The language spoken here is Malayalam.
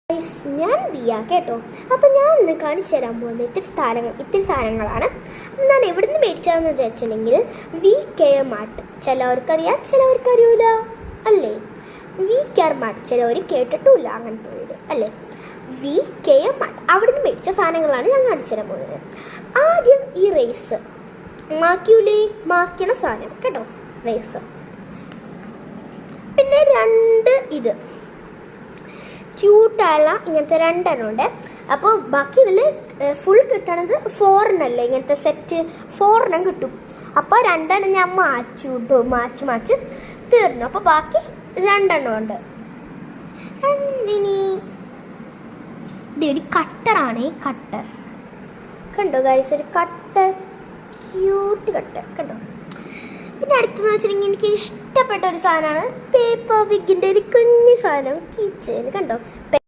ഗൈസ്, ഞാൻ ദിയ കേട്ടോ. അപ്പം ഞാൻ ഇന്ന് കാണിച്ചു തരാൻ പോകുന്നത് ഇത്തിരി സാധനങ്ങളാണ്. ഞാൻ എവിടെ നിന്ന് മേടിച്ചതെന്ന് വിചാരിച്ചിട്ടുണ്ടെങ്കിൽ VKM മാർട്ട്. ചിലവർക്കറിയാം, ചിലവർക്കറിയൂല അല്ലേ? VKM മാർട്ട് ചിലവർ കേട്ടിട്ടുമില്ല അങ്ങനത്തെ വീട് അല്ലേ? VKM മാർട്ട് അവിടെ നിന്ന് മേടിച്ച സാധനങ്ങളാണ് ഞാൻ കാണിച്ചു തരാൻ പോകുന്നത്. ആദ്യം ഈ റേസ് മാക്കണ സാധനം കേട്ടോ, റേസ്. പിന്നെ ഇത് ക്യൂട്ടായുള്ള ഇങ്ങനത്തെ 2 ഉണ്ട്. അപ്പോൾ ബാക്കി ഇതിൽ ഫുൾ കിട്ടണത് 4 ഇങ്ങനത്തെ സെറ്റ് 4 കിട്ടും. അപ്പോൾ 2 ഞാൻ മാച്ച് തീർന്നു. അപ്പോൾ ബാക്കി 2 ഉണ്ട്. ഇതൊരു കട്ടറാണ്. കട്ടർ കണ്ടോ ഗൈസ്, ഒരു കട്ടർ, ക്യൂട്ട് കട്ടർ കണ്ടോ. പിന്നെ അടുത്തെന്ന് വെച്ചിട്ടുണ്ടെങ്കിൽ എനിക്ക് ഇഷ്ടപ്പെട്ട ഒരു സാധനമാണ് പേപ്പർ ബിഗിൻ്റെ ഒരു കുഞ്ഞു സാധനം, കീ ചെയിൻ കണ്ടോ.